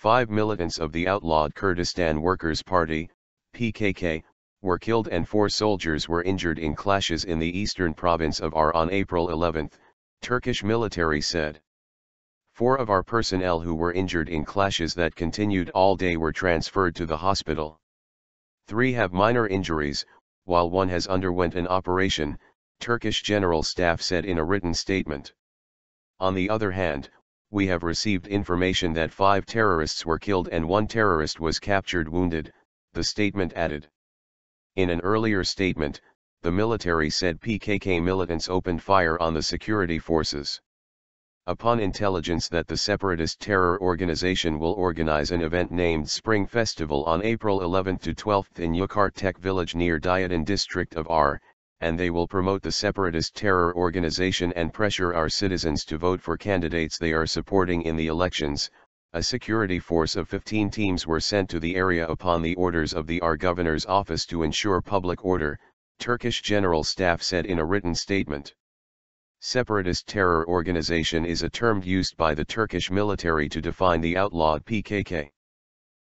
5 militants of the outlawed Kurdistan Workers Party, PKK, were killed and 4 soldiers were injured in clashes in the eastern province of Ağrı on April 11, Turkish military said. 4 of our personnel who were injured in clashes that continued all day were transferred to the hospital. 3 have minor injuries, while 1 has underwent an operation, Turkish General Staff said in a written statement. On the other hand, we have received information that 5 terrorists were killed and 1 terrorist was captured wounded, the statement added. In an earlier statement, the military said PKK militants opened fire on the security forces. Upon intelligence that the separatist terror organization will organize an event named Spring Festival on April 11 to 12 in Yukarıtütek village near Diyadin district of Ağrı, and they will promote the separatist terror organization and pressure our citizens to vote for candidates they are supporting in the elections, a security force of 15 teams were sent to the area upon the orders of the Ağrı governor's office to ensure public order, Turkish General Staff said in a written statement. Separatist terror organization is a term used by the Turkish military to define the outlawed PKK.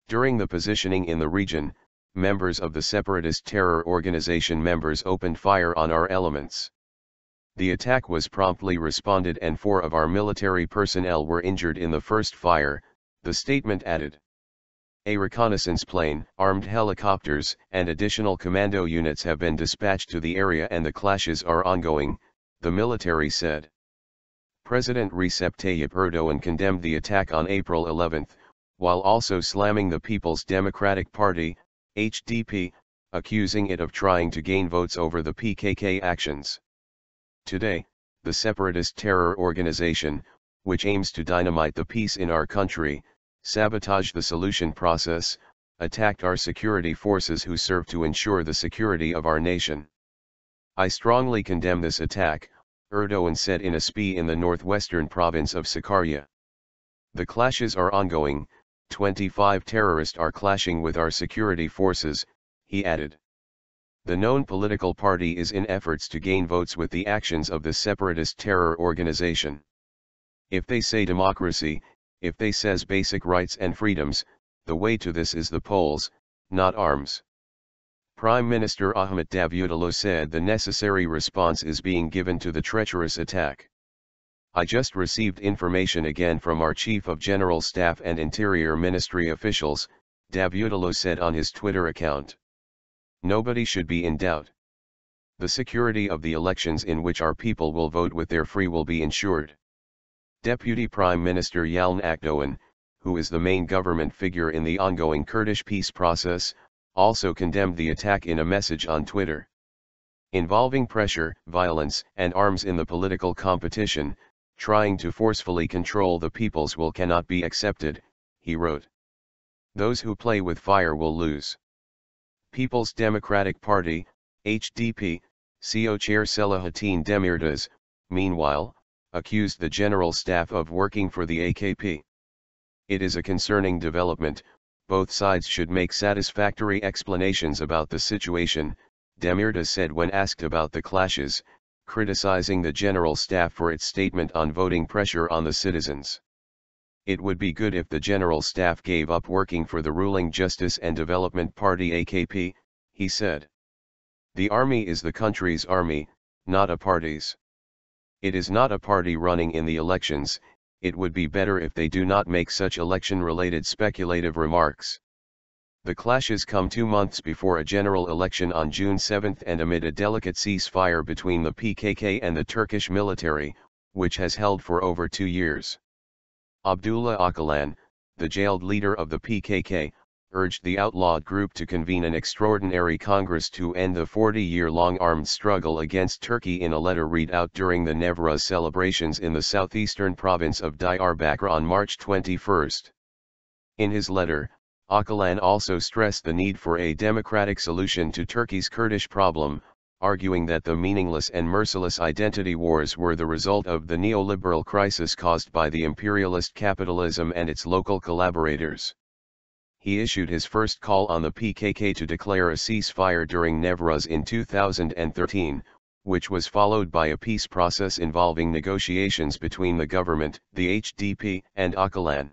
During the positioning in the region, members of the separatist terror organization members opened fire on our elements. The attack was promptly responded and 4 of our military personnel were injured in the first fire, the statement added. A reconnaissance plane, armed helicopters, and additional commando units have been dispatched to the area and the clashes are ongoing, the military said. President Recep Tayyip Erdogan condemned the attack on April 11, while also slamming the People's Democratic Party, HDP, accusing it of trying to gain votes over the PKK actions. Today, the separatist terror organization, which aims to dynamite the peace in our country, sabotage the solution process, attacked our security forces who serve to ensure the security of our nation. I strongly condemn this attack, Erdogan said in a speech in the northwestern province of Sakarya. The clashes are ongoing, 25 terrorists are clashing with our security forces, he added. The known political party is in efforts to gain votes with the actions of this separatist terror organization. If they say democracy, if they says basic rights and freedoms, the way to this is the polls, not arms. Prime Minister Ahmet Davutoglu said the necessary response is being given to the treacherous attack. I just received information again from our Chief of General Staff and Interior Ministry officials, Davutoglu said on his Twitter account. Nobody should be in doubt. The security of the elections in which our people will vote with their free will be ensured. Deputy Prime Minister Yalın Akdoğan, who is the main government figure in the ongoing Kurdish peace process, also condemned the attack in a message on Twitter. Involving pressure, violence, and arms in the political competition, trying to forcefully control the people's will cannot be accepted, he wrote. Those who play with fire will lose. People's Democratic Party, HDP, CO Chair Selahattin Demirtas, meanwhile, accused the General Staff of working for the AKP. It is a concerning development, both sides should make satisfactory explanations about the situation, Demirtas said when asked about the clashes, criticizing the General Staff for its statement on voting pressure on the citizens. It would be good if the General Staff gave up working for the ruling Justice and Development Party AKP, he said. The army is the country's army, not a party's. It is not a party running in the elections, it would be better if they do not make such election-related speculative remarks. The clashes come 2 months before a general election on June 7 and amid a delicate ceasefire between the PKK and the Turkish military, which has held for over 2 years. Abdullah Öcalan, the jailed leader of the PKK, urged the outlawed group to convene an extraordinary Congress to end the 40-year-long armed struggle against Turkey in a letter read out during the Nevruz celebrations in the southeastern province of Diyarbakır on March 21. In his letter, Öcalan also stressed the need for a democratic solution to Turkey's Kurdish problem, arguing that the meaningless and merciless identity wars were the result of the neoliberal crisis caused by the imperialist capitalism and its local collaborators. He issued his first call on the PKK to declare a ceasefire during Nevruz in 2013, which was followed by a peace process involving negotiations between the government, the HDP, and Öcalan.